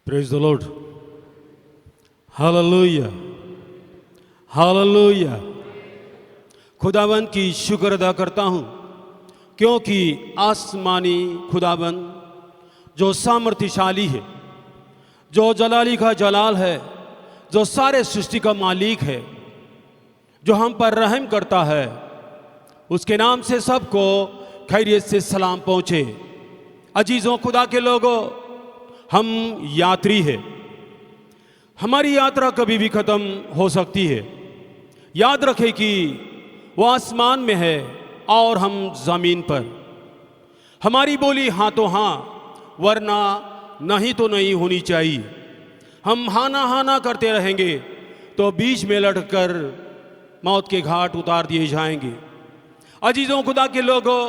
Praise the Lord. Hallelujah, hallelujah. खुदावन की शुक्र अदा करता हूँ क्योंकि आसमानी खुदावन जो सामर्थ्यशाली है, जो जलाली का जलाल है, जो सारे सृष्टि का मालिक है, जो हम पर रहम करता है, उसके नाम से सबको खैरियत से सलाम पहुँचे। अजीज़ों खुदा के लोगों, हम यात्री हैं। हमारी यात्रा कभी भी ख़त्म हो सकती है। याद रखें कि वो आसमान में है और हम ज़मीन पर। हमारी बोली हाँ तो हाँ, वरना नहीं तो नहीं होनी चाहिए। हम हाँ ना करते रहेंगे तो बीच में लटकर मौत के घाट उतार दिए जाएंगे। अजीज़ों खुदा के लोगों,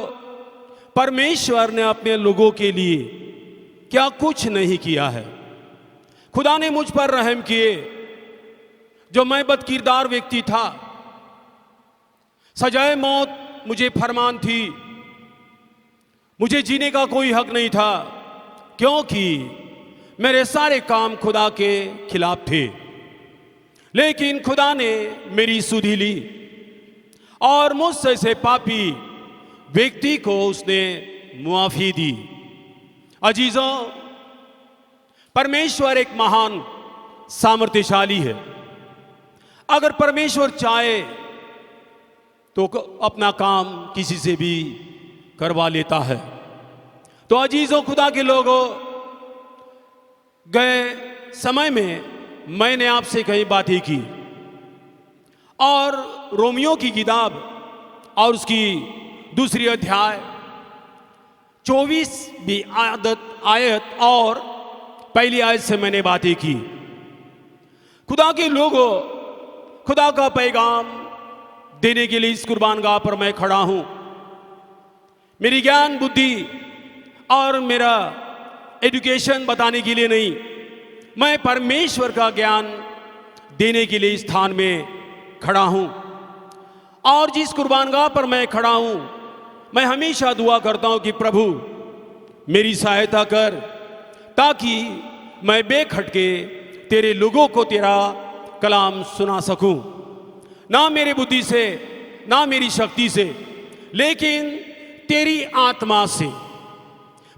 परमेश्वर ने अपने लोगों के लिए क्या कुछ नहीं किया है। खुदा ने मुझ पर रहम किए, जो मैं बदकिरदार व्यक्ति था। सजाए मौत मुझे फरमान थी, मुझे जीने का कोई हक नहीं था, क्योंकि मेरे सारे काम खुदा के खिलाफ थे। लेकिन खुदा ने मेरी सुधि ली और मुझसे से पापी व्यक्ति को उसने मुआफी दी। अजीजों, परमेश्वर एक महान सामर्थ्यशाली है। अगर परमेश्वर चाहे तो अपना काम किसी से भी करवा लेता है। तो अजीजों खुदा के लोगों, गए समय में मैंने आपसे कई बातें की और रोमियो की किताब और उसकी दूसरी अध्याय 24वीं आयत और पहली आयत से मैंने बातें की। खुदा के लोगों, खुदा का पैगाम देने के लिए इस कुर्बानगाह पर मैं खड़ा हूं। मेरी ज्ञान बुद्धि और मेरा एजुकेशन बताने के लिए नहीं, मैं परमेश्वर का ज्ञान देने के लिए इस स्थान में खड़ा हूं। और जिस कुर्बानगाह पर मैं खड़ा हूं, मैं हमेशा दुआ करता हूं कि प्रभु मेरी सहायता कर, ताकि मैं बेखटके तेरे लोगों को तेरा कलाम सुना सकूं। ना मेरे बुद्धि से, ना मेरी शक्ति से, लेकिन तेरी आत्मा से,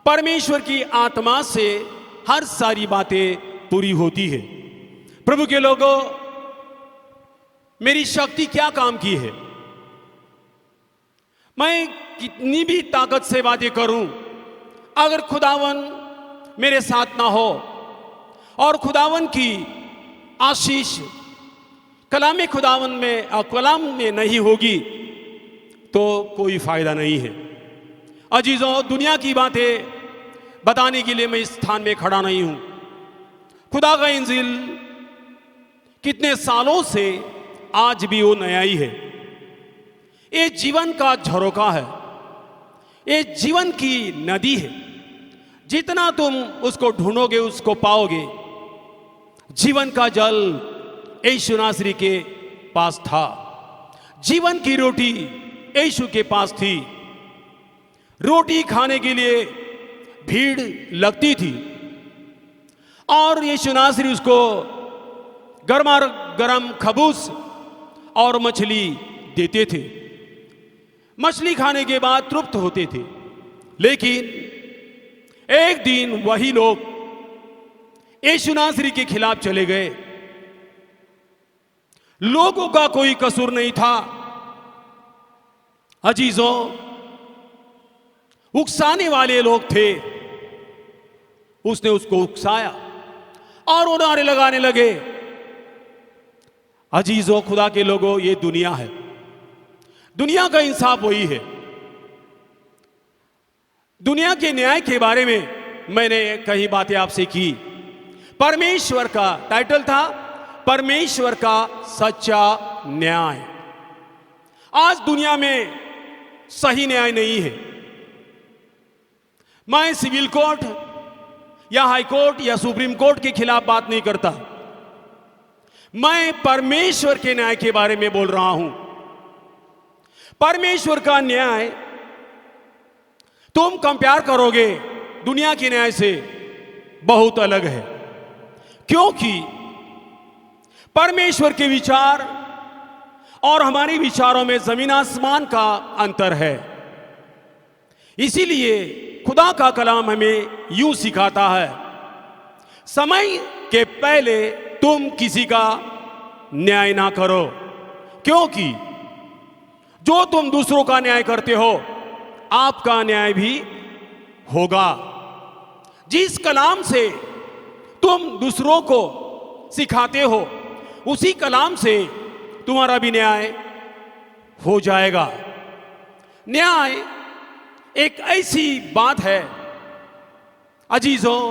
परमेश्वर की आत्मा से हर सारी बातें पूरी होती है। प्रभु के लोगों, मेरी शक्ति क्या काम की है? मैं कितनी भी ताकत से बातें करूं, अगर खुदावन मेरे साथ ना हो और खुदावन की आशीष कलाम खुदावन में और कलाम में नहीं होगी तो कोई फायदा नहीं है। अजीजों, दुनिया की बातें बताने के लिए मैं इस स्थान में खड़ा नहीं हूं। खुदा का इंजिल कितने सालों से आज भी वो नया ही है। ये जीवन का झरोका है, ये जीवन की नदी है। जितना तुम उसको ढूंढोगे उसको पाओगे। जीवन का जल यीशु नासरी के पास था। जीवन की रोटी यीशु के पास थी। रोटी खाने के लिए भीड़ लगती थी और यीशु नासरी उसको गर्मा गर्म खबूस और मछली देते थे। मछली खाने के बाद तृप्त होते थे। लेकिन एक दिन वही लोग यीशु नासरी के खिलाफ चले गए। लोगों का कोई कसूर नहीं था। अजीजों, उकसाने वाले लोग थे। उसने उसको उकसाया और वो नारे लगाने लगे। अजीजों खुदा के लोगों, ये दुनिया है। दुनिया का इंसाफ वही है। दुनिया के न्याय के बारे में मैंने कई बातें आपसे की। परमेश्वर का टाइटल था परमेश्वर का सच्चा न्याय। आज दुनिया में सही न्याय नहीं है। मैं सिविल कोर्ट या हाई कोर्ट या सुप्रीम कोर्ट के खिलाफ बात नहीं करता। मैं परमेश्वर के न्याय के बारे में बोल रहा हूं। परमेश्वर का न्याय तुम कंपेयर करोगे दुनिया के न्याय से बहुत अलग है। क्योंकि परमेश्वर के विचार और हमारे विचारों में जमीन आसमान का अंतर है। इसीलिए खुदा का कलाम हमें यूं सिखाता है, समय के पहले तुम किसी का न्याय ना करो, क्योंकि जो तुम दूसरों का न्याय करते हो आपका न्याय भी होगा। जिस कलाम से तुम दूसरों को सिखाते हो उसी कलाम से तुम्हारा भी न्याय हो जाएगा। न्याय एक ऐसी बात है अजीजों,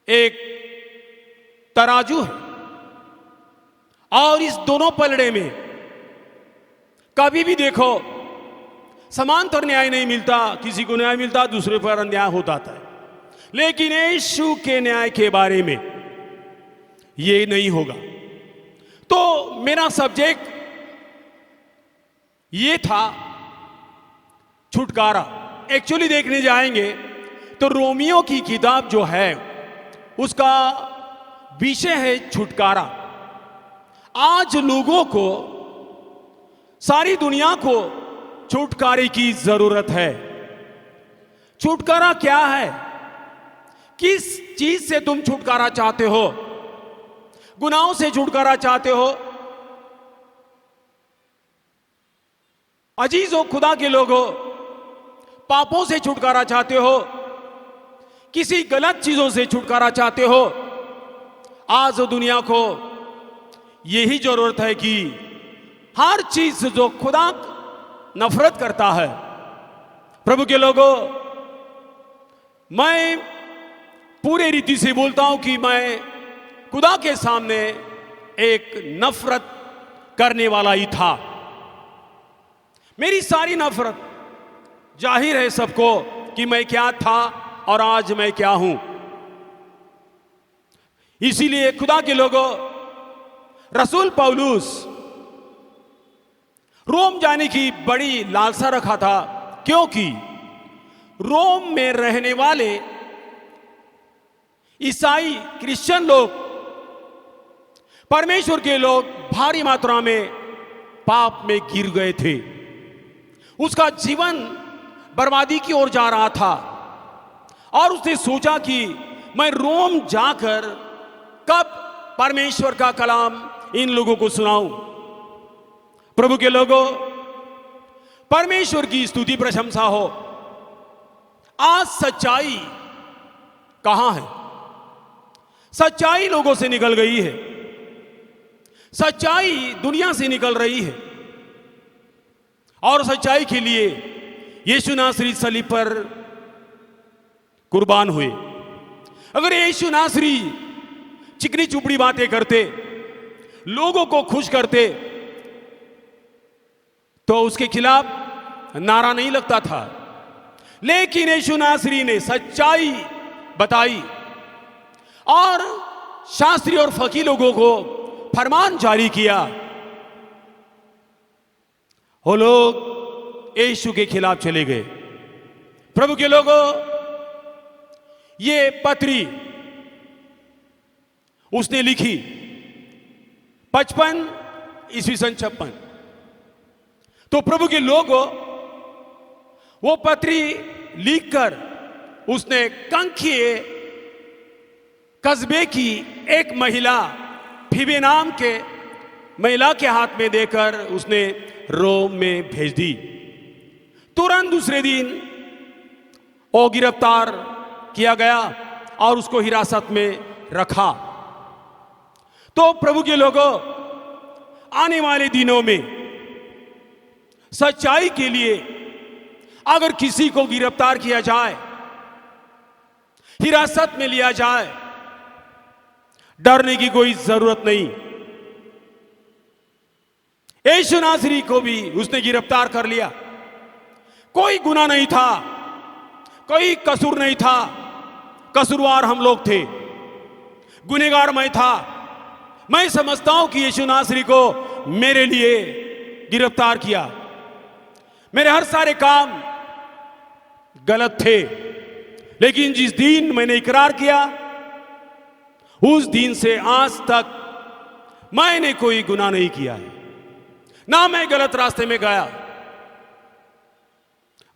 एक तराजू है और इस दोनों पलड़े में कभी भी देखो समांतर न्याय नहीं मिलता। किसी को न्याय मिलता दूसरे पर अन्याय होता है, लेकिन यीशु के न्याय के बारे में ये नहीं होगा। तो मेरा सब्जेक्ट ये था छुटकारा। एक्चुअली देखने जाएंगे तो रोमियो की किताब जो है उसका विषय है छुटकारा। आज लोगों को, सारी दुनिया को छुटकारे की जरूरत है। छुटकारा क्या है? किस चीज से तुम छुटकारा चाहते हो? गुनाहों से छुटकारा चाहते हो? अजीजों, खुदा के लोगों, पापों से छुटकारा चाहते हो? किसी गलत चीजों से छुटकारा चाहते हो? आज दुनिया को यही जरूरत है कि हर चीज जो खुदा नफरत करता है, प्रभु के लोगों, मैं पूरे रीति से बोलता हूं कि मैं खुदा के सामने एक नफरत करने वाला ही था। मेरी सारी नफरत जाहिर है सबको कि मैं क्या था और आज मैं क्या हूं। इसीलिए खुदा के लोगों, रसूल पौलुस रोम जाने की बड़ी लालसा रखा था, क्योंकि रोम में रहने वाले ईसाई क्रिश्चियन लोग, परमेश्वर के लोग भारी मात्रा में पाप में गिर गए थे। उसका जीवन बर्बादी की ओर जा रहा था और उसने सोचा कि मैं रोम जाकर कब परमेश्वर का कलाम इन लोगों को सुनाऊं। प्रभु के लोगों, परमेश्वर की स्तुति प्रशंसा हो। आज सच्चाई कहां है? सच्चाई लोगों से निकल गई है, सच्चाई दुनिया से निकल रही है और सच्चाई के लिए यीशु नासरी सलीब पर कुर्बान हुए। अगर यीशु नासरी चिकनी चुपड़ी बातें करते, लोगों को खुश करते, तो उसके खिलाफ नारा नहीं लगता था। लेकिन यीशु नासरी ने सच्चाई बताई और शास्त्री और फकीर लोगों को फरमान जारी किया। वो लोग यीशु के खिलाफ चले गए। प्रभु के लोगों, ये पत्री उसने लिखी 55 ईस्वी सन 56। तो प्रभु के लोगों, वो पत्री लिखकर उसने कंखिए कस्बे की एक महिला, फीबे नाम के महिला के हाथ में देकर उसने रोम में भेज दी। तुरंत दूसरे दिन वो गिरफ्तार किया गया और उसको हिरासत में रखा। तो प्रभु के लोगों, आने वाले दिनों में सच्चाई के लिए अगर किसी को गिरफ्तार किया जाए, हिरासत में लिया जाए, डरने की कोई जरूरत नहीं। यीशु नासरी को भी उसने गिरफ्तार कर लिया। कोई गुनाह नहीं था, कोई कसूर नहीं था। कसूरवार हम लोग थे, गुनहगार मैं था। मैं समझता हूं कि यीशु नासरी को मेरे लिए गिरफ्तार किया। मेरे हर सारे काम गलत थे, लेकिन जिस दिन मैंने इकरार किया उस दिन से आज तक मैंने कोई गुनाह नहीं किया है, ना मैं गलत रास्ते में गया।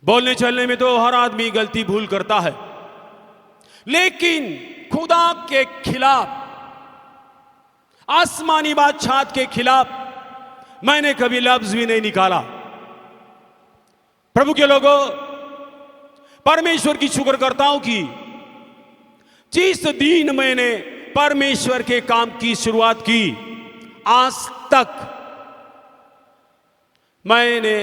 बोलने चलने में तो हर आदमी गलती भूल करता है, लेकिन खुदा के खिलाफ, आसमानी बादशाह के खिलाफ मैंने कभी लफ्ज भी नहीं निकाला। प्रभु के लोगों, परमेश्वर की शुक्र करता हूं कि जिस दिन मैंने परमेश्वर के काम की शुरुआत की, आज तक मैंने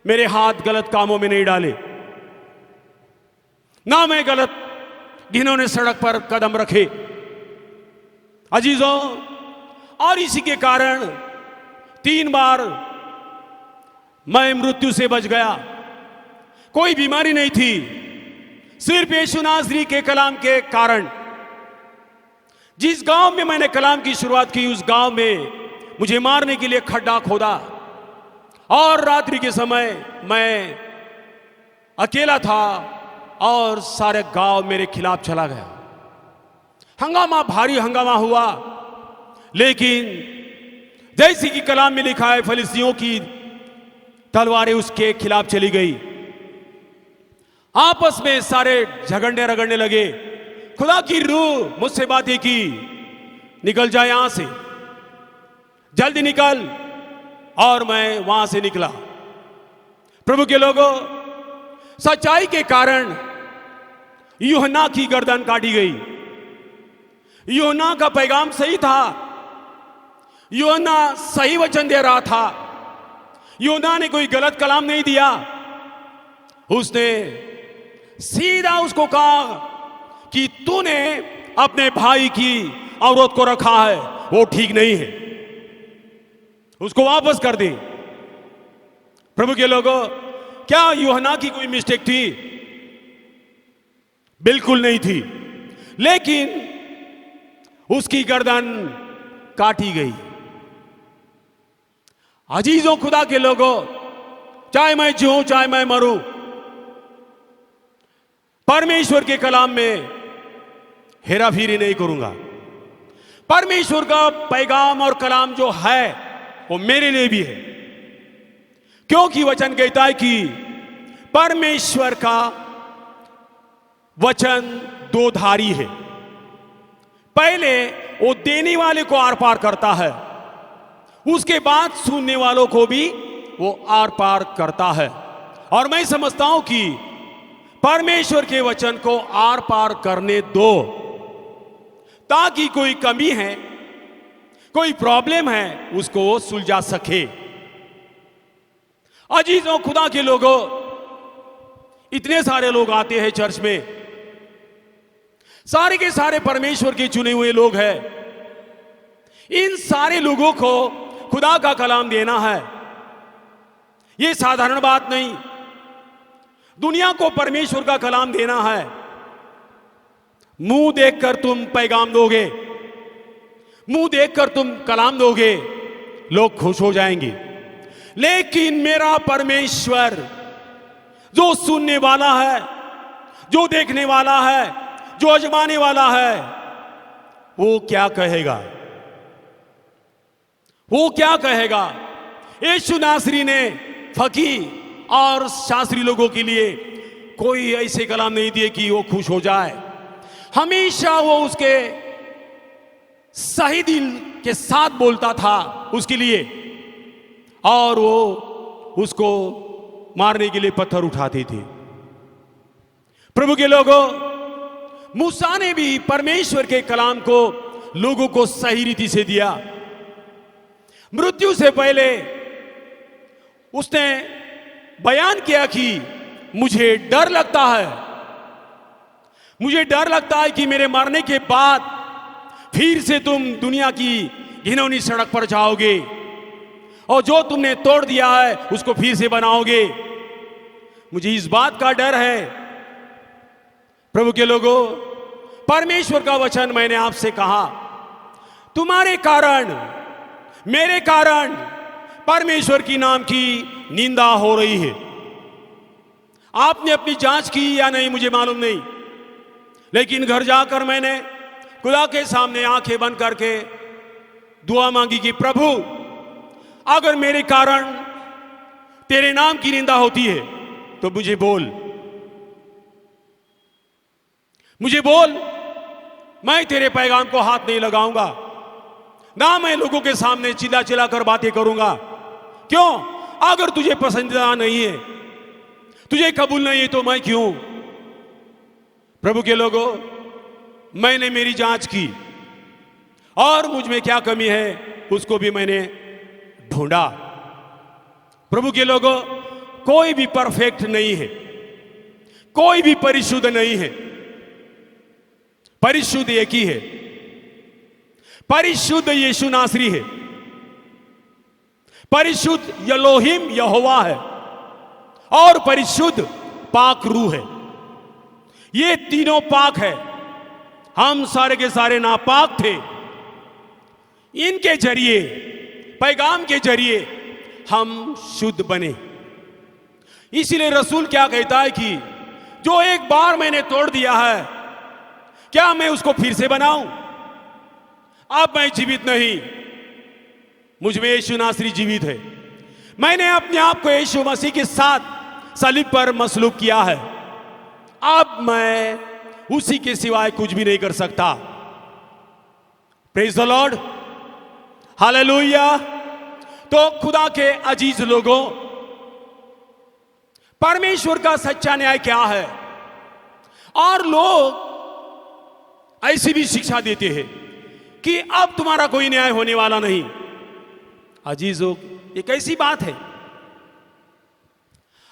मेरे हाथ गलत कामों में नहीं डाले, ना मैं गलत घिनौने सड़क पर कदम रखे। अजीजों, और इसी के कारण 3 बार मैं मृत्यु से बच गया। कोई बीमारी नहीं थी, सिर्फ यीशु नासरी के कलाम के कारण। जिस गांव में मैंने कलाम की शुरुआत की, उस गांव में मुझे मारने के लिए खड्डा खोदा, और रात्रि के समय मैं अकेला था और सारे गांव मेरे खिलाफ चला गया। हंगामा, भारी हंगामा हुआ, लेकिन जैसी कि कलाम में लिखा है, फलिस्तियों की तलवारें उसके खिलाफ चली गई। आपस में सारे झगड़ने रगड़ने लगे। खुदा की रूह मुझसे बातें की, निकल जा यहां से, जल्दी निकल। और मैं वहां से निकला। प्रभु के लोगों, सच्चाई के कारण यूहन्ना की गर्दन काटी गई। यूहन्ना का पैगाम सही था, यूहन्ना सही वचन दे रहा था। यूहन्ना ने कोई गलत कलाम नहीं दिया। उसने सीधा उसको कहा कि तूने अपने भाई की औरत को रखा है, वो ठीक नहीं है, उसको वापस कर दे। प्रभु के लोगों, क्या यूहन्ना की कोई मिस्टेक थी? बिल्कुल नहीं थी, लेकिन उसकी गर्दन काटी गई। अजीजों, खुदा के लोगों, चाहे मैं जीऊं चाहे मैं मरूं, परमेश्वर के कलाम में हेराफेरी नहीं करूंगा। परमेश्वर का पैगाम और कलाम जो है वो मेरे लिए भी है, क्योंकि वचन कहता है कि परमेश्वर का वचन 2 धारी है। पहले वो देने वाले को आर पार करता है, उसके बाद सुनने वालों को भी वो आर पार करता है। और मैं समझता हूं कि परमेश्वर के वचन को आर पार करने दो, ताकि कोई कमी है, कोई प्रॉब्लम है, उसको वो सुलझा सके। अजीजों, खुदा के लोगों, इतने सारे लोग आते हैं चर्च में, सारे के सारे परमेश्वर के चुने हुए लोग हैं। इन सारे लोगों को खुदा का कलाम देना है, यह साधारण बात नहीं। दुनिया को परमेश्वर का कलाम देना है। मुंह देखकर तुम पैगाम दोगे, मुंह देखकर तुम कलाम दोगे, लोग खुश हो जाएंगे। लेकिन मेरा परमेश्वर जो सुनने वाला है, जो देखने वाला है, जो आजमाने वाला है, वो क्या कहेगा? वो क्या कहेगा? यीशु नासरी ने फकीर और शास्त्री लोगों के लिए कोई ऐसे कलाम नहीं दिए कि वो खुश हो जाए। हमेशा वो उसके सही दिल के साथ बोलता था उसके लिए, और वो उसको मारने के लिए पत्थर उठाते थे। प्रभु के लोगों, मूसा ने भी परमेश्वर के कलाम को लोगों को सही रीति से दिया। मृत्यु से पहले उसने बयान किया कि मुझे डर लगता है, मुझे डर लगता है कि मेरे मरने के बाद फिर से तुम दुनिया की घिनौनी सड़क पर जाओगे और जो तुमने तोड़ दिया है उसको फिर से बनाओगे। मुझे इस बात का डर है। प्रभु के लोगों, परमेश्वर का वचन मैंने आपसे कहा, तुम्हारे कारण, मेरे कारण परमेश्वर की नाम की निंदा हो रही है। आपने अपनी जांच की या नहीं मुझे मालूम नहीं, लेकिन घर जाकर मैंने खुदा के सामने आंखें बंद करके दुआ मांगी कि प्रभु, अगर मेरे कारण तेरे नाम की निंदा होती है तो मुझे बोल, मैं तेरे पैगाम को हाथ नहीं लगाऊंगा, ना मैं लोगों के सामने चिल्ला चिल्ला कर बातें करूंगा। क्यों? अगर तुझे पसंदीदा नहीं है, तुझे कबूल नहीं है, तो मैं क्यों? प्रभु के लोगों, मैंने मेरी जांच की और मुझ में क्या कमी है उसको भी मैंने ढूंढा। प्रभु के लोगों, कोई भी परफेक्ट नहीं है, कोई भी परिशुद्ध नहीं है। परिशुद्ध एक ही है, परिशुद्ध यीशु नासरी है, परिशुद्ध एलोहिम यहोवा है और परिशुद्ध पाक रूह है। ये तीनों पाक है। हम सारे के सारे नापाक थे, इनके जरिए, पैगाम के जरिए हम शुद्ध बने। इसीलिए रसूल क्या कहता है कि जो एक बार मैंने तोड़ दिया है, क्या मैं उसको फिर से बनाऊं? अब मैं जीवित नहीं, मुझ में यीशु नासरी जीवित है। मैंने अपने आप को यीशु मसीह के साथ सलीब पर मसलूब किया है। अब मैं उसी के सिवाय कुछ भी नहीं कर सकता। Praise the Lord, hallelujah. तो खुदा के अजीज लोगों, परमेश्वर का सच्चा न्याय क्या है? और लोग ऐसी भी शिक्षा देते हैं कि अब तुम्हारा कोई न्याय होने वाला नहीं। अजीजों, ये कैसी बात है?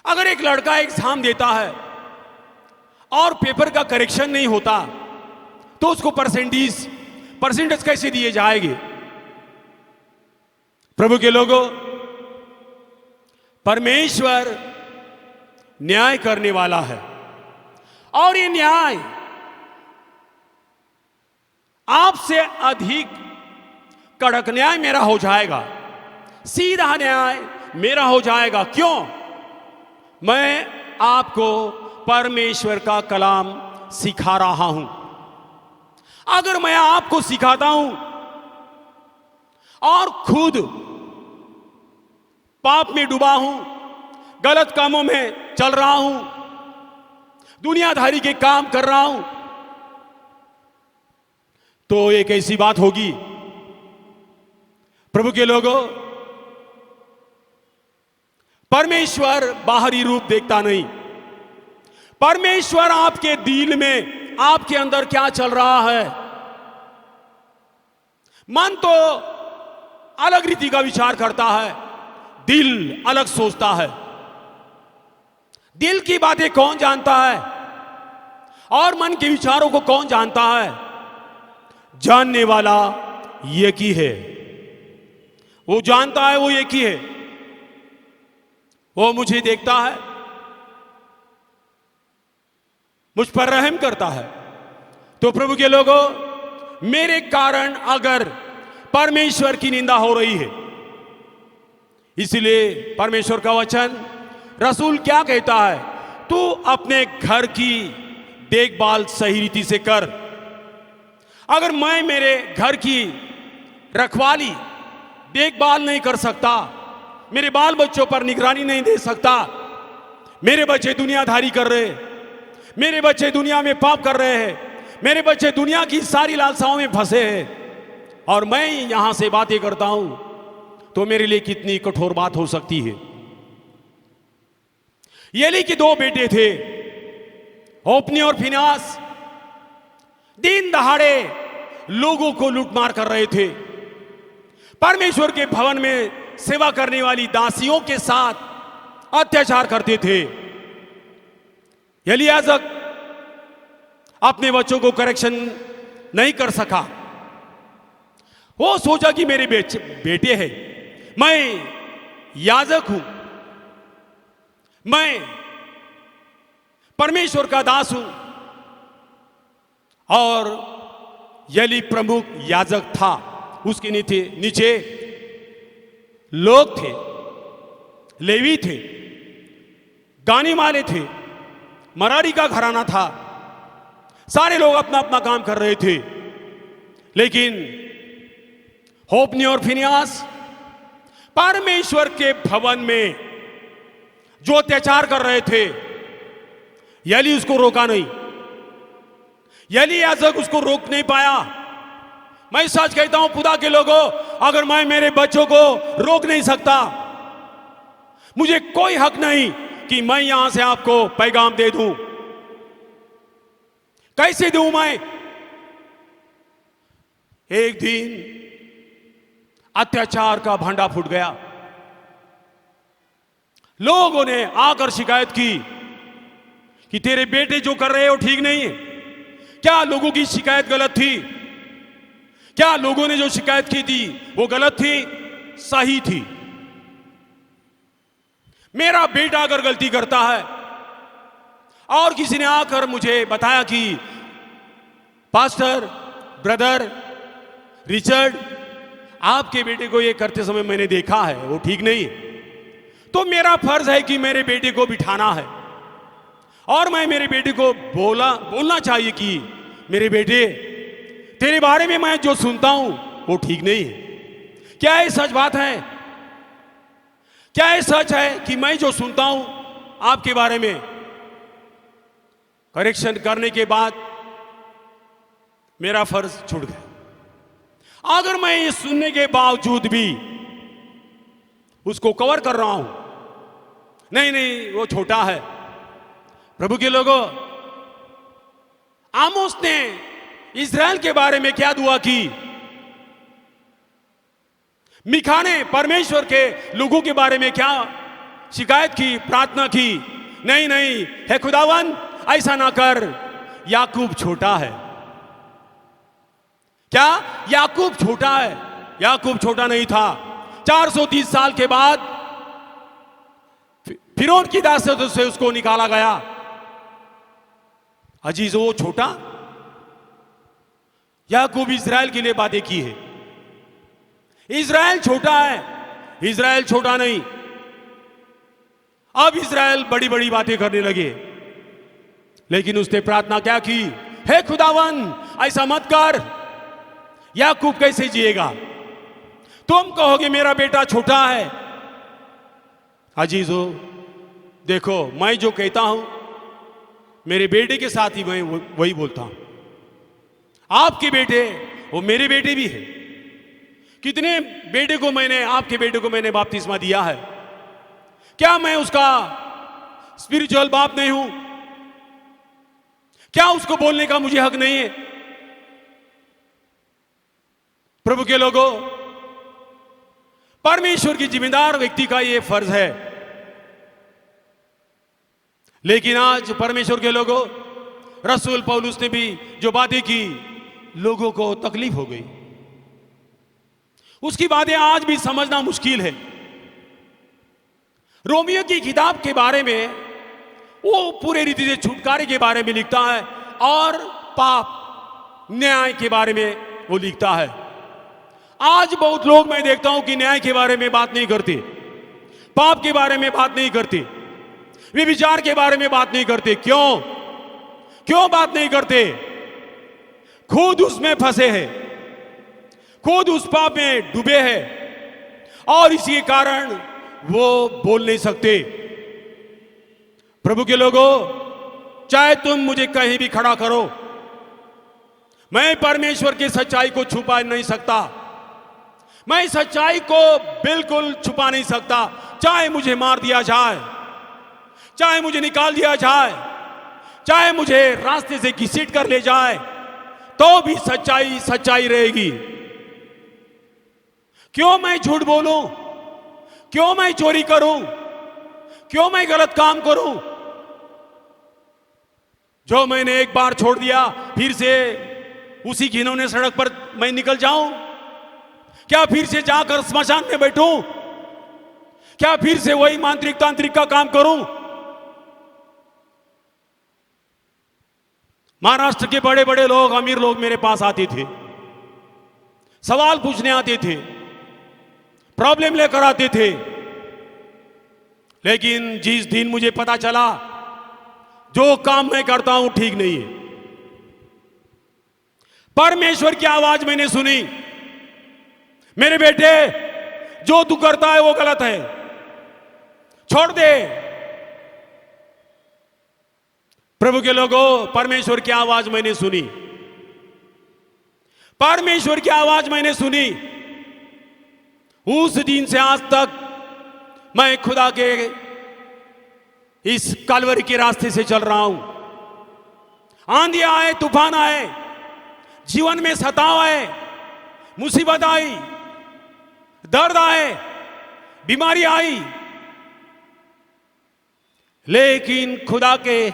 अगर एक लड़का एग्जाम देता है और पेपर का करेक्शन नहीं होता तो उसको परसेंटेज कैसे दिए जाएंगे? प्रभु के लोगों, परमेश्वर न्याय करने वाला है और ये न्याय आपसे अधिक कड़क न्याय मेरा हो जाएगा, सीधा न्याय मेरा हो जाएगा। क्यों? मैं आपको परमेश्वर का कलाम सिखा रहा हूं। अगर मैं आपको सिखाता हूं और खुद पाप में डूबा हूं, गलत कामों में चल रहा हूं, दुनियादारी के काम कर रहा हूं, तो एक ऐसी बात होगी। प्रभु के लोगों, परमेश्वर बाहरी रूप देखता नहीं। परमेश्वर आपके दिल में, आपके अंदर क्या चल रहा है। मन तो अलग रीति का विचार करता है, दिल अलग सोचता है। दिल की बातें कौन जानता है और मन के विचारों को कौन जानता है? जानने वाला एक ही है। वो जानता है, वो एक ही है। वो मुझे देखता है, मुझ पर रहम करता है। तो प्रभु के लोगों, मेरे कारण अगर परमेश्वर की निंदा हो रही है, इसलिए परमेश्वर का वचन, रसूल क्या कहता है? तू अपने घर की देखभाल सही रीति से कर। अगर मैं मेरे घर की रखवाली, देखभाल नहीं कर सकता, मेरे बाल बच्चों पर निगरानी नहीं दे सकता, मेरे बच्चे दुनियादारी कर रहे हैं, मेरे बच्चे दुनिया में पाप कर रहे हैं, मेरे बच्चे दुनिया की सारी लालसाओं में फंसे हैं और मैं यहां से बातें करता हूं, तो मेरे लिए कितनी कठोर बात हो सकती है। एली के दो बेटे थे, होप्नी और फिनास। दिन दहाड़े लोगों को लूटमार कर रहे थे। परमेश्वर के भवन में सेवा करने वाली दासियों के साथ अत्याचार करते थे। एलियाजर अपने बच्चों को करेक्शन नहीं कर सका। वो सोचा कि मेरे बेटे हैं, मैं याजक हूं, मैं परमेश्वर का दास हूं। और एली प्रमुख याजक था, उसके नीचे लोग थे, लेवी थे, गाने वाले थे, मरारी का घराना था। सारे लोग अपना अपना काम कर रहे थे। लेकिन होप्नी और फिनियास परमेश्वर के भवन में जो अत्याचार कर रहे थे, यली उसको रोका नहीं, यली याजक उसको रोक नहीं पाया। मैं सच कहता हूं खुदा के लोगों, अगर मैं मेरे बच्चों को रोक नहीं सकता, मुझे कोई हक नहीं कि मैं यहां से आपको पैगाम दे दूं। कैसे दूं मैं? एक दिन अत्याचार का भांडा फूट गया। लोगों ने आकर शिकायत की कि तेरे बेटे जो कर रहे हो ठीक नहीं है। क्या लोगों की शिकायत गलत थी? क्या लोगों ने जो शिकायत की थी वो गलत थी? सही थी। मेरा बेटा अगर गलती करता है और किसी ने आकर मुझे बताया कि पास्टर, ब्रदर रिचर्ड, आपके बेटे को ये करते समय मैंने देखा है, वो ठीक नहीं है, तो मेरा फर्ज है कि मेरे बेटे को बिठाना है और मैं मेरे बेटे को बोलना चाहिए कि मेरे बेटे, तेरे बारे में मैं जो सुनता हूं वो ठीक नहीं है। क्या ये सच बात है? क्या ये सच है कि मैं जो सुनता हूं आपके बारे में, करेक्शन करने के बाद मेरा फर्ज छूट गया। अगर मैं ये सुनने के बावजूद भी उसको कवर कर रहा हूं, नहीं वो छोटा है। प्रभु के लोगों, आमोस ने इज़राइल के बारे में क्या दुआ की? मीका ने परमेश्वर के लोगों के बारे में क्या शिकायत की, प्रार्थना की? नहीं है खुदावन, ऐसा ना कर, याकूब छोटा है। क्या याकूब छोटा है? याकूब छोटा नहीं था। 430 साल के बाद फिरौन की दासत से उसको निकाला गया। अजीज, वो छोटा? याकूब इज़राइल के लिए बातें की है। इज़राइल छोटा है, इज़राइल छोटा नहीं। अब इज़राइल बड़ी बड़ी बातें करने लगे, लेकिन उसने प्रार्थना क्या की? हे खुदावन, ऐसा मत कर, याकूब कैसे जिएगा? तुम कहोगे मेरा बेटा छोटा है। अजीजो, देखो, मैं जो कहता हूं मेरे बेटे के साथ ही मैं वही बोलता हूं। आपके बेटे वो मेरे बेटे भी है। कितने बेटे को मैंने, आपके बेटे को मैंने बपतिस्मा दिया है। क्या मैं उसका स्पिरिचुअल बाप नहीं हूं? क्या उसको बोलने का मुझे हक नहीं है? प्रभु के लोगों, परमेश्वर की जिम्मेदार व्यक्ति का यह फर्ज है। लेकिन आज परमेश्वर के लोगों, रसूल पौलुस ने भी जो बातें की, लोगों को तकलीफ हो गई। उसकी बातें आज भी समझना मुश्किल है। रोमियो की किताब के बारे में वो पूरे रीति से छुटकारे के बारे में लिखता है और पाप न्याय के बारे में वो लिखता है। आज बहुत लोग मैं देखता हूं कि न्याय के बारे में बात नहीं करते, पाप के बारे में बात नहीं करते, व्यभिचार के बारे में बात नहीं करते। क्यों बात नहीं करते? खुद उसमें फंसे हैं, खुद उस पाप में डूबे हैं और इसी कारण वो बोल नहीं सकते। प्रभु के लोगों, चाहे तुम मुझे कहीं भी खड़ा करो, मैं परमेश्वर की सच्चाई को छुपा नहीं सकता। मैं सच्चाई को बिल्कुल छुपा नहीं सकता। चाहे मुझे मार दिया जाए, चाहे मुझे निकाल दिया जाए, चाहे मुझे रास्ते से घसीट कर ले जाए, तो भी सच्चाई सच्चाई रहेगी। क्यों मैं झूठ बोलूं? क्यों मैं चोरी करूं? क्यों मैं गलत काम करूं? जो मैंने एक बार छोड़ दिया, फिर से उसी घिनौने सड़क पर मैं निकल जाऊं? क्या फिर से जाकर स्मशान में बैठूं? क्या फिर से वही मांत्रिक तांत्रिक का काम करूं? महाराष्ट्र के बड़े बड़े लोग, अमीर लोग मेरे पास आते थे, सवाल पूछने आते थे, प्रॉब्लम लेकर आते थे। लेकिन जिस दिन मुझे पता चला जो काम मैं करता हूं ठीक नहीं है, परमेश्वर की आवाज मैंने सुनी, मेरे बेटे जो तू करता है वो गलत है, छोड़ दे। प्रभु के लोगों, परमेश्वर की आवाज मैंने सुनी, परमेश्वर की आवाज मैंने सुनी। उस दिन से आज तक मैं खुदा के इस कलवरी के रास्ते से चल रहा हूं। आंधी आए, तूफान आए, जीवन में सताव आए, मुसीबत आई, दर्द आए, बीमारी आई, लेकिन खुदा के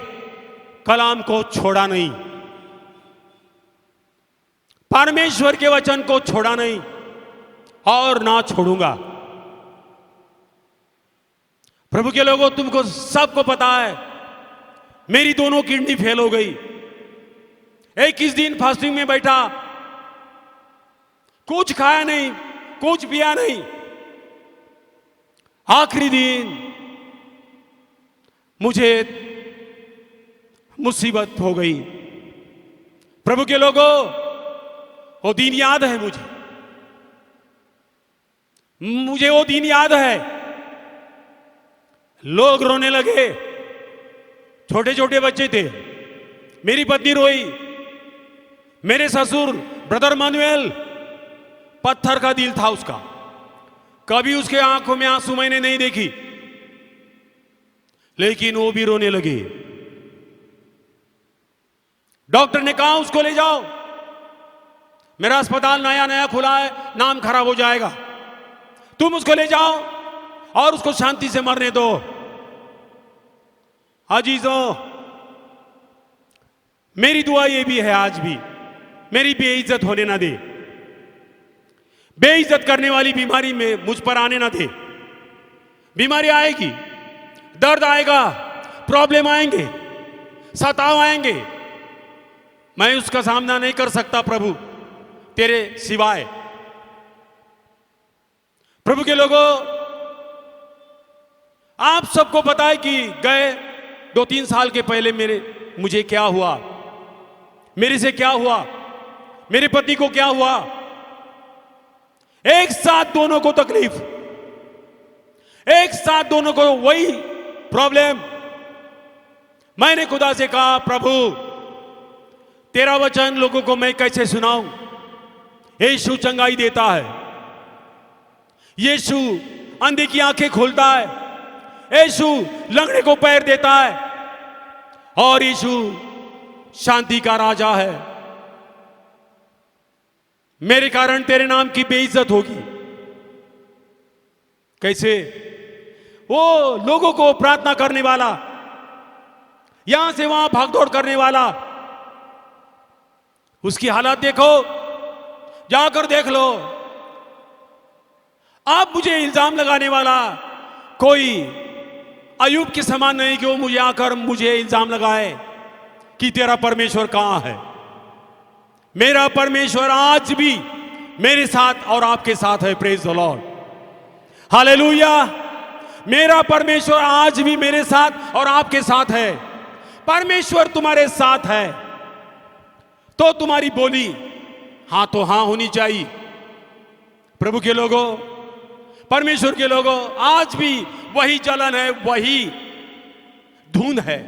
कलाम को छोड़ा नहीं, परमेश्वर के वचन को छोड़ा नहीं और ना छोड़ूंगा। प्रभु के लोगों, तुमको सबको पता है मेरी दोनों किडनी फेल हो गई। 21 दिन फास्टिंग में बैठा, कुछ खाया नहीं, कुछ पिया नहीं। आखिरी दिन मुझे मुसीबत हो गई। प्रभु के लोगों, वो दिन याद है मुझे वो दिन याद है। लोग रोने लगे, छोटे छोटे बच्चे थे, मेरी पत्नी रोई, मेरे ससुर ब्रदर मानुएल, पत्थर का दिल था उसका, कभी उसके आंखों में आंसू मैंने नहीं देखी, लेकिन वो भी रोने लगे। डॉक्टर ने कहा उसको ले जाओ, मेरा अस्पताल नया नया खुला है, नाम खराब हो जाएगा, तुम उसको ले जाओ और उसको शांति से मरने दो। अजीजों, मेरी दुआ ये भी है आज भी, मेरी बेइज्जत होने ना दे, बेइज्जत करने वाली बीमारी में मुझ पर आने ना दे। बीमारी आएगी, दर्द आएगा, प्रॉब्लम आएंगे, सताव आएंगे, मैं उसका सामना नहीं कर सकता प्रभु तेरे सिवाय। प्रभु के लोगों, आप सबको पता है कि गए 2-3 साल के पहले मुझे क्या हुआ, मेरे से क्या हुआ, मेरे पति को क्या हुआ। एक साथ दोनों को तकलीफ, एक साथ दोनों को वही प्रॉब्लम। मैंने खुदा से कहा, प्रभु तेरा वचन लोगों को मैं कैसे सुनाऊं। यीशु चंगाई देता है, यीशु अंधे की आंखें खोलता है, यीशु लंगड़े को पैर देता है, और यीशु शांति का राजा है। मेरे कारण तेरे नाम की बेइज्जत होगी। कैसे? वो लोगों को प्रार्थना करने वाला, यहां से वहां भागदौड़ करने वाला, उसकी हालत देखो, जाकर देख लो। आप मुझे इल्जाम लगाने वाला कोई अयूब के समान नहीं कि वो मुझे आकर मुझे इल्जाम लगाए कि तेरा परमेश्वर कहां है। मेरा परमेश्वर आज भी मेरे साथ और आपके साथ है। Praise the Lord, hallelujah. मेरा परमेश्वर आज भी मेरे साथ और आपके साथ है। परमेश्वर तुम्हारे साथ है तो तुम्हारी बोली हां तो हां होनी चाहिए। प्रभु के लोगों, परमेश्वर के लोगों, आज भी वही जलन है, वही धुन है।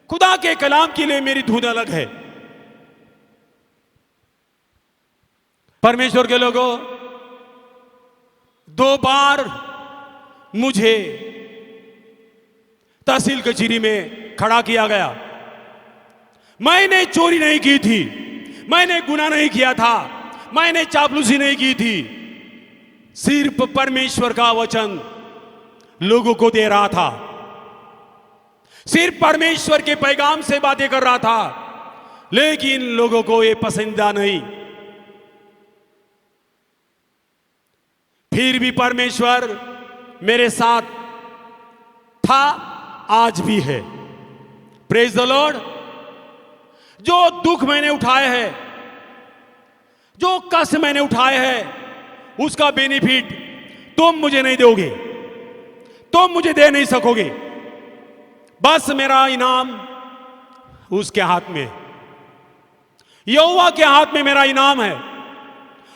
खुदा के कलाम के लिए मेरी धुन अलग है। परमेश्वर के लोगों, 2 बार मुझे तहसील कचहरी में खड़ा किया गया। मैंने चोरी नहीं की थी, मैंने गुनाह नहीं किया था, मैंने चापलूसी नहीं की थी। सिर्फ परमेश्वर का वचन लोगों को दे रहा था, सिर्फ परमेश्वर के पैगाम से बातें कर रहा था, लेकिन लोगों को ये पसंदीदा नहीं। फिर भी परमेश्वर मेरे साथ था, आज भी है। Praise the Lord. जो दुख मैंने उठाए हैं, जो कष्ट मैंने उठाए हैं, उसका बेनिफिट तुम मुझे नहीं दोगे, तुम मुझे दे नहीं सकोगे। बस मेरा इनाम उसके हाथ में है। यहोवा के हाथ में मेरा इनाम है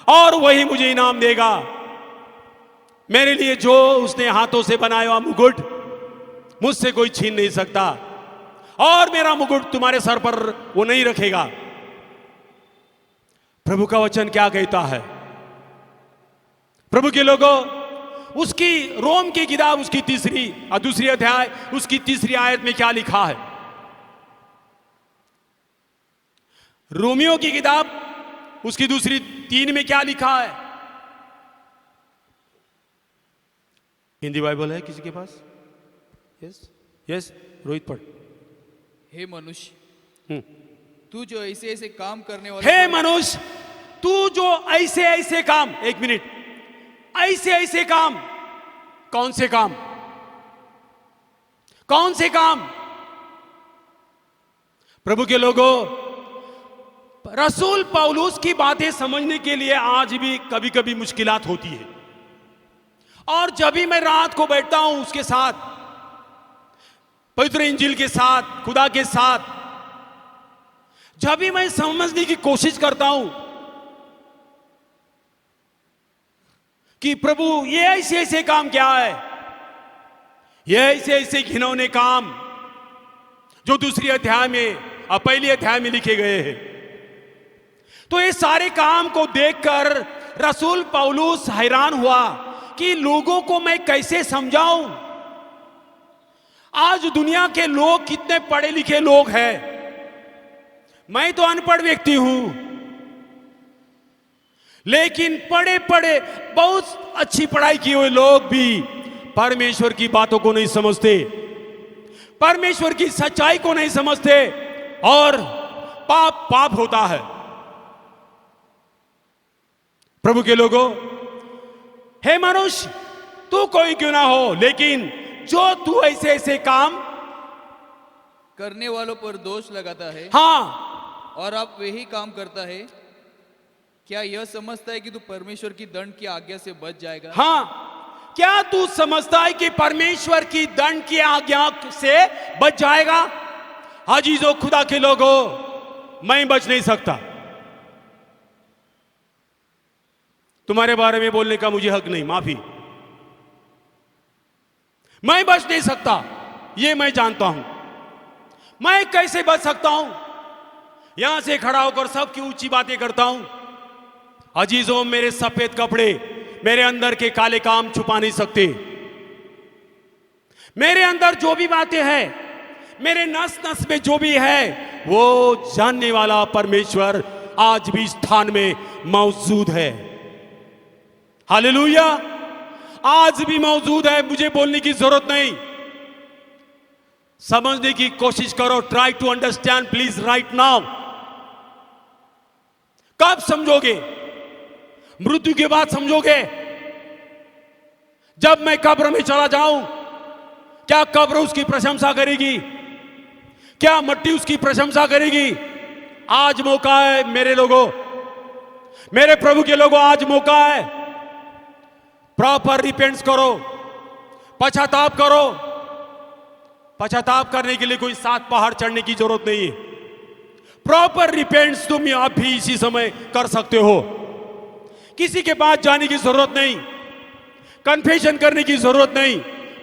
और वही मुझे इनाम देगा। मेरे लिए जो उसने हाथों से बनाया हुआ मुकुट मुझसे कोई छीन नहीं सकता, और मेरा मुकुट तुम्हारे सर पर वो नहीं रखेगा। प्रभु का वचन क्या कहता है? प्रभु के लोगों, उसकी रोम की किताब उसकी दूसरी अध्याय उसकी तीसरी आयत में क्या लिखा है? रोमियो की किताब उसकी दूसरी 3 में क्या लिखा है? हिंदी बाइबल है किसी के पास? यस यस, रोहित पढ़। हे मनुष्य, तू जो ऐसे ऐसे काम करने वाले, हे मनुष्य, तू जो ऐसे ऐसे काम, एक मिनट, ऐसे ऐसे काम, कौन से काम? कौन से काम? प्रभु के लोगों, रसूल पौलुस की बातें समझने के लिए आज भी कभी कभी मुश्किलात होती है। और जब भी मैं रात को बैठता हूं उसके साथ, पवित्र इंजील के साथ, खुदा के साथ, जब भी मैं समझने की कोशिश करता हूं कि प्रभु ये ऐसे ऐसे काम क्या है, ये ऐसे ऐसे घिनौने काम जो दूसरी अध्याय में और पहली अध्याय में लिखे गए हैं, तो ये सारे काम को देखकर रसूल पौलुस हैरान हुआ कि लोगों को मैं कैसे समझाऊं। आज दुनिया के लोग कितने पढ़े लिखे लोग हैं, मैं तो अनपढ़ व्यक्ति हूं, लेकिन पढ़े पढ़े बहुत अच्छी पढ़ाई किए हुए लोग भी परमेश्वर की बातों को नहीं समझते, परमेश्वर की सच्चाई को नहीं समझते, और पाप पाप होता है। प्रभु के लोगों, हे मनुष्य, तू कोई क्यों ना हो, लेकिन जो तू ऐसे ऐसे काम करने वालों पर दोष लगाता है, हाँ, और अब वही काम करता है, क्या यह समझता है कि तू परमेश्वर की दंड की आज्ञा से बच जाएगा? हाँ, क्या तू समझता है कि परमेश्वर की दंड की आज्ञा से बच जाएगा? अजीजों, खुदा के लोगों, मैं बच नहीं सकता। तुम्हारे बारे में बोलने का मुझे हक नहीं, माफी। मैं बच नहीं सकता, ये मैं जानता हूं। मैं कैसे बच सकता हूं? यहां से खड़ा होकर सबकी ऊंची बातें करता हूं। अजीजों, मेरे सफेद कपड़े मेरे अंदर के काले काम छुपा नहीं सकते। मेरे अंदर जो भी बातें हैं, मेरे नस नस में जो भी है, वो जानने वाला परमेश्वर आज भी स्थान में मौजूद है। हालेलुया, आज भी मौजूद है। मुझे बोलने की जरूरत नहीं, समझने की कोशिश करो। Try to understand please right now. कब समझोगे? मृत्यु के बाद समझोगे। जब मैं कब्र में चला जाऊं, क्या कब्र उसकी प्रशंसा करेगी? क्या मट्टी उसकी प्रशंसा करेगी? आज मौका है मेरे लोगों, मेरे प्रभु के लोगों, आज मौका है। प्रॉपर रिपेंट्स करो, पश्चाताप करो। पश्चाताप करने के लिए कोई 7 पहाड़ चढ़ने की जरूरत नहीं है। प्रॉपर रिपेंट्स तुम आप भी इसी समय कर सकते हो। किसी के पास जाने की जरूरत नहीं, कन्फेशन करने की जरूरत नहीं।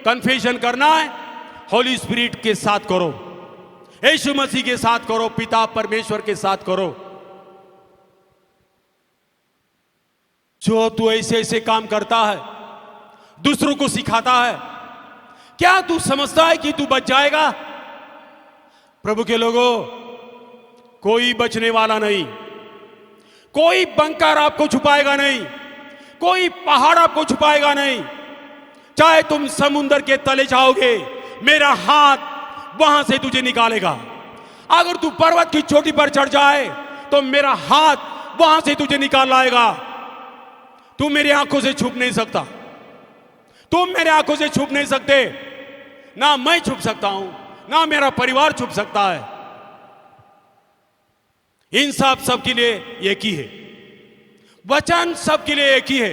कन्फेशन करना है होली स्पिरिट के साथ करो, यीशु मसीह के साथ करो, पिता परमेश्वर के साथ करो। जो तू ऐसे ऐसे काम करता है, दूसरों को सिखाता है, क्या तू समझता है कि तू बच जाएगा? प्रभु के लोगों, कोई बचने वाला नहीं, कोई बंकर आपको छुपाएगा नहीं, कोई पहाड़ आपको छुपाएगा नहीं। चाहे तुम समुद्र के तले जाओगे, मेरा हाथ वहां से तुझे निकालेगा। अगर तू पर्वत की चोटी पर चढ़ जाए तो मेरा हाथ वहां से तुझे निकाल लाएगा। तू मेरी आंखों से छुप नहीं सकता, तुम मेरे आंखों से छुप नहीं सकते। ना मैं छुप सकता हूं, ना मेरा परिवार छुप सकता है। इंसाफ सबके लिए एक ही है, वचन सबके लिए एक ही है।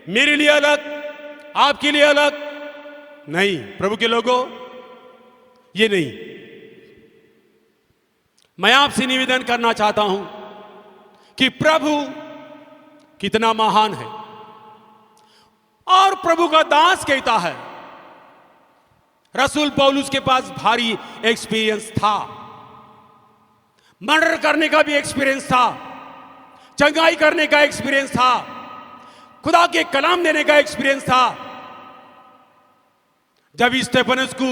मेरे लिए अलग, आपके लिए अलग नहीं। प्रभु के लोगों, ये नहीं। मैं आपसे निवेदन करना चाहता हूं, कि प्रभु कितना महान है। और प्रभु का दास कहता है, रसूल पौलुस के पास भारी एक्सपीरियंस था, मर्डर करने का भी एक्सपीरियंस था, चंगाई करने का एक्सपीरियंस था, खुदा के कलाम देने का एक्सपीरियंस था। जब स्टेफनस को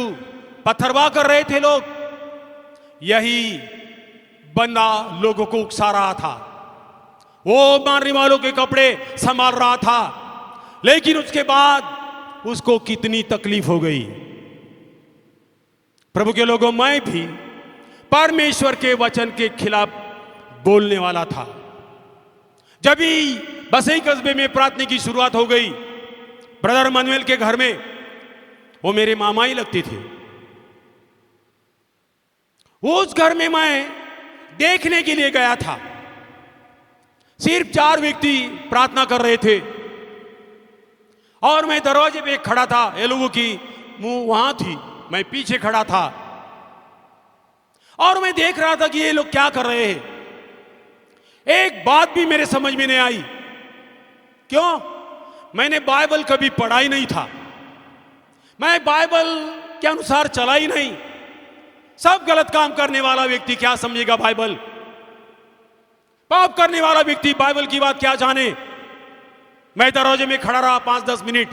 पत्थरवाह कर रहे थे लोग, यही बंदा लोगों को उकसा रहा था, वो मारने वालों के कपड़े संभाल रहा था, लेकिन उसके बाद उसको कितनी तकलीफ हो गई। प्रभु के लोगों, मैं भी परमेश्वर के वचन के खिलाफ बोलने वाला था। जब ही बसई कस्बे में प्रार्थना की शुरुआत हो गई, ब्रदर मनुएल के घर में, वो मेरे मामा ही लगते थे, उस घर में मैं देखने के लिए गया था। सिर्फ 4 व्यक्ति प्रार्थना कर रहे थे और मैं दरवाजे पे खड़ा था। ये लोगों की मुंह वहां थी, मैं पीछे खड़ा था और मैं देख रहा था कि ये लोग क्या कर रहे हैं। एक बात भी मेरे समझ में नहीं आई। क्यों? मैंने बाइबल कभी पढ़ा ही नहीं था, मैं बाइबल के अनुसार चला ही नहीं। सब गलत काम करने वाला व्यक्ति क्या समझेगा बाइबल? पाप करने वाला व्यक्ति बाइबल की बात क्या जाने? मैं दरवाजे में खड़ा रहा 5-10 मिनट।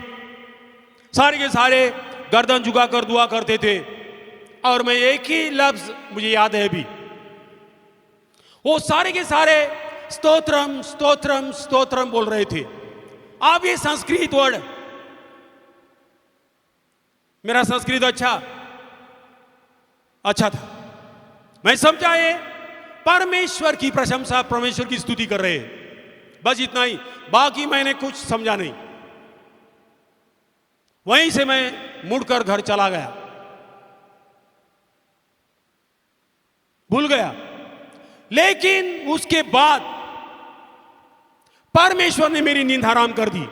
सारे के सारे गर्दन झुकाकर दुआ करते थे और मैं एक ही लफ्ज मुझे याद है अभी, वो सारे के सारे स्तोत्रम स्तोत्रम स्तोत्रम बोल रहे थे। अब ये संस्कृत वर्ड, मेरा संस्कृत अच्छा था, मैं समझा ये परमेश्वर की प्रशंसा, परमेश्वर की स्तुति कर रहे हैं, बस इतना ही। बाकी मैंने कुछ समझा नहीं। वहीं से मैं मुड़कर घर चला गया, भूल गया। लेकिन उसके बाद परमेश्वर ने मेरी नींद हराम कर दी।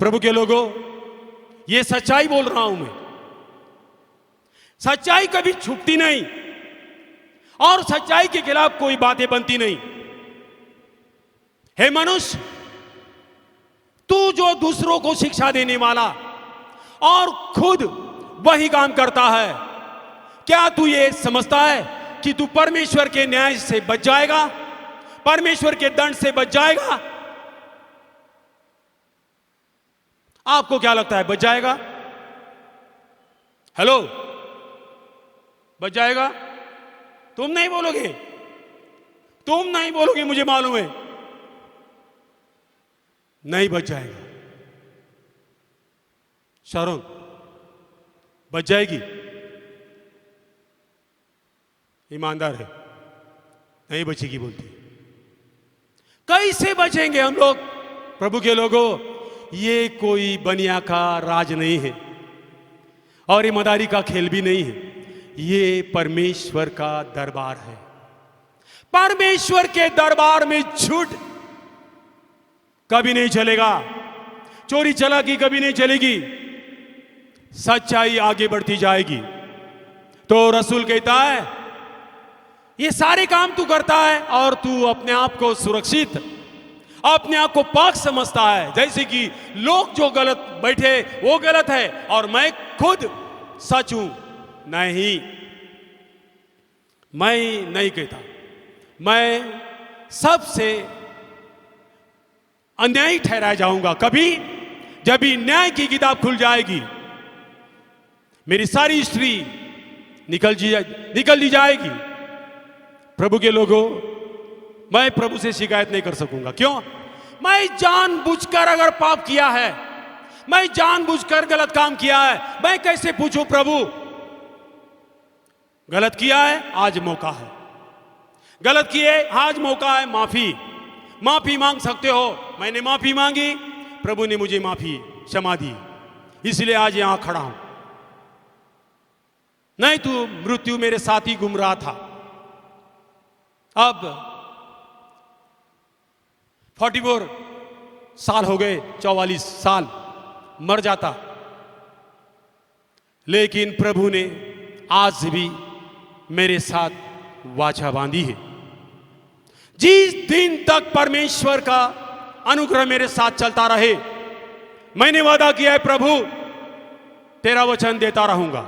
प्रभु के लोगों, ये सच्चाई बोल रहा हूं मैं। सच्चाई कभी छुपती नहीं और सच्चाई के खिलाफ कोई बातें बनती नहीं। हे मनुष्य, तू जो दूसरों को शिक्षा देने वाला और खुद वही काम करता है, क्या तू ये समझता है कि तू परमेश्वर के न्याय से बच जाएगा, परमेश्वर के दंड से बच जाएगा? आपको क्या लगता है, बच जाएगा? हेलो, बच जाएगा? तुम नहीं बोलोगे, तुम नहीं बोलोगे, मुझे मालूम है नहीं बच जाएगा। शारोन, बच जाएगी? ईमानदार है, नहीं बचेगी बोलती। कैसे बचेंगे हम लोग? प्रभु के लोगों, ये कोई बनिया का राज नहीं है और ईमानदारी का खेल भी नहीं है। ये परमेश्वर का दरबार है। परमेश्वर के दरबार में झूठ कभी नहीं चलेगा, चोरी चालाकी कभी नहीं चलेगी, सच्चाई आगे बढ़ती जाएगी। तो रसूल कहता है, ये सारे काम तू करता है और तू अपने आप को सुरक्षित, अपने आप को पाक समझता है, जैसे कि लोग जो गलत बैठे वो गलत है और मैं खुद सच हूं। नहीं, मैं नहीं कहता, मैं सबसे अन्यायी ठहराया जाऊंगा। कभी जब भी न्याय की किताब खुल जाएगी, मेरी सारी हिस्ट्री निकल दी जाएगी। प्रभु के लोगों, मैं प्रभु से शिकायत नहीं कर सकूंगा। क्यों? मैं जानबूझकर अगर पाप किया है, मैं जानबूझकर गलत काम किया है, मैं कैसे पूछूं प्रभु? गलत किया है, आज मौका है। गलत किए, आज मौका है। माफी मांग सकते हो। मैंने माफी मांगी, प्रभु ने मुझे माफी क्षमा दी, इसलिए आज यहां खड़ा हूं। नहीं तो मृत्यु मेरे साथ ही घूम रहा था। अब 44 साल हो गए, 44 साल मर जाता, लेकिन प्रभु ने आज भी मेरे साथ वाचा बांधी है। जिस दिन तक परमेश्वर का अनुग्रह मेरे साथ चलता रहे, मैंने वादा किया है प्रभु, तेरा वचन देता रहूंगा।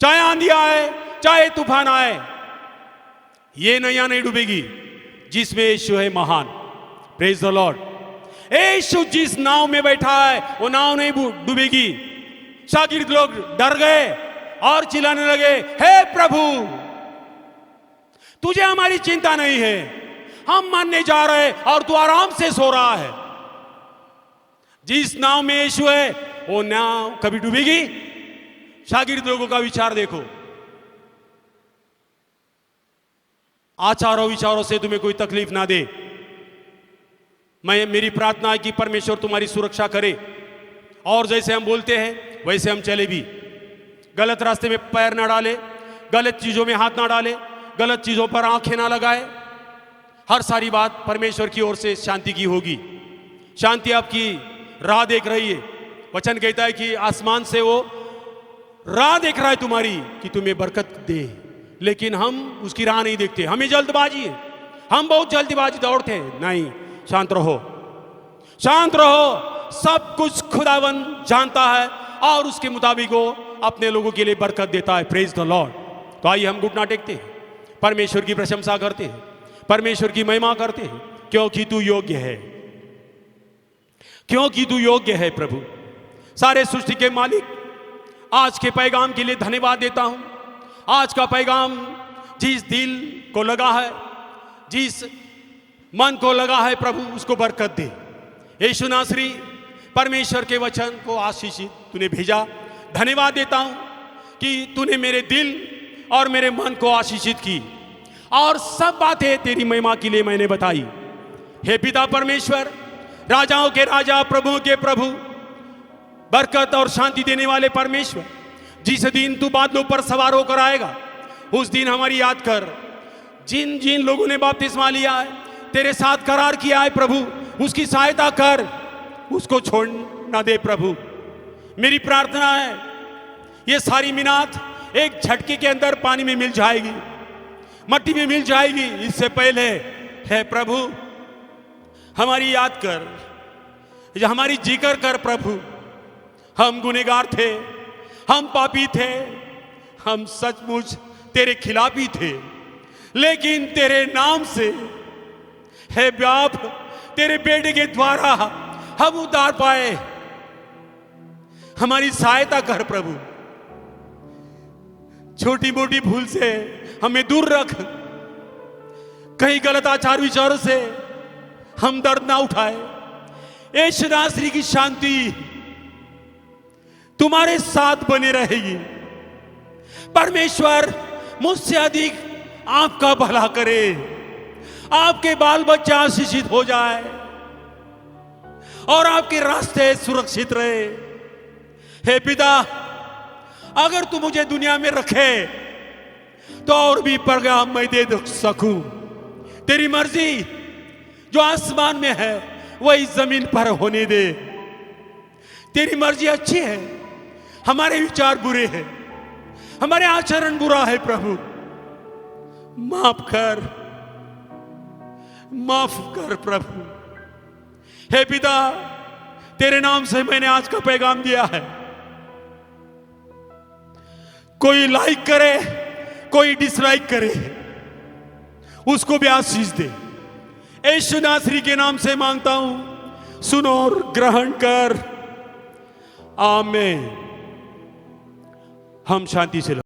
चाहे आंधी आए, चाहे तूफान आए, ये नैया नहीं डूबेगी जिसमें यीशु है महान। Praise the Lord. यीशु जिस नाव में बैठा है वो नाव नहीं डूबेगी। शागिर्द लोग डर गए और चिल्लाने लगे, हे प्रभु, तुझे हमारी चिंता नहीं है, हम मानने जा रहे और तू आराम से सो रहा है। जिस नाव में यीशु है वो नाव कभी डूबेगी? शागिर्द लोगों का विचार देखो। आचारों विचारों से तुम्हें कोई तकलीफ ना दे। मेरी प्रार्थना है कि परमेश्वर तुम्हारी सुरक्षा करे और जैसे हम बोलते हैं वैसे हम चले भी। गलत रास्ते में पैर ना डाले, गलत चीजों में हाथ ना डाले, गलत चीजों पर आंखें ना लगाए। हर सारी बात परमेश्वर की ओर से शांति की होगी। शांति आपकी राह देख रही है। वचन कहता है कि आसमान से वो राह देख रहा है तुम्हारी कि तुम्हें बरकत दे, लेकिन हम उसकी राह नहीं देखते। हमें जल्दबाजी है, हम बहुत जल्दबाजी दौड़ते हैं। नहीं, शांत रहो, शांत रहो। सब कुछ खुदावन जानता है और उसके मुताबिक वो अपने लोगों के लिए बरकत देता है। Praise the Lord. तो आइए हम घुटना टेकते हैं, परमेश्वर की प्रशंसा करते हैं, परमेश्वर की महिमा करते हैं, क्योंकि तू योग्य है, क्योंकि तू योग्य है प्रभु। सारे सृष्टि के मालिक, आज के पैगाम के लिए धन्यवाद देता हूं। आज का पैगाम जिस दिल को लगा है, जिस मन को लगा है प्रभु, उसको बरकत दे। यीशु नासरी, परमेश्वर के वचन को आशीषित तूने भेजा। धन्यवाद देता हूं कि तूने मेरे दिल और मेरे मन को आशीषित की और सब बातें तेरी महिमा के लिए मैंने बताई। हे पिता परमेश्वर, राजाओं के राजा, प्रभुओं के प्रभु, बरकत और शांति देने वाले परमेश्वर, जिस दिन तू बादलों पर सवार होकर आएगा, उस दिन हमारी याद कर। जिन जिन लोगों ने बपतिस्मा लिया है, तेरे साथ करार किया है प्रभु, उसकी सहायता कर, उसको छोड़ ना दे प्रभु। मेरी प्रार्थना है ये सारी मिनात एक झटके के अंदर पानी में मिल जाएगी, मट्टी में मिल जाएगी। इससे पहले है प्रभु हमारी याद कर, हमारी जिक्र कर प्रभु। हम गुनहगार थे, हम पापी थे, हम सचमुच तेरे खिलाफी थे, लेकिन तेरे नाम से हे बाप, तेरे बेटे के द्वारा हम उद्धार पाए। हमारी सहायता कर प्रभु। छोटी मोटी भूल से हमें दूर रख, कहीं गलत आचार विचारों से हम दर्द ना उठाए। यीशु नासरी की शांति तुम्हारे साथ बने रहेगी। परमेश्वर मुझसे अधिक आपका भला करे, आपके बाल बच्चे आशीषित हो जाए और आपके रास्ते सुरक्षित रहे। हे पिता, अगर तू मुझे दुनिया में रखे तो और भी पैगाम मैं दे सकूं। तेरी मर्जी जो आसमान में है वही जमीन पर होने दे। तेरी मर्जी अच्छी है, हमारे विचार बुरे हैं, हमारे आचरण बुरा है प्रभु। माफ कर, माफ कर प्रभु। हे पिता, तेरे नाम से मैंने आज का पैगाम दिया है। कोई लाइक करे, कोई डिसलाइक करे, उसको भी आशीष दे। यीशु नासरी के नाम से मांगता हूं, सुनो और ग्रहण कर। आमीन। हम शांति से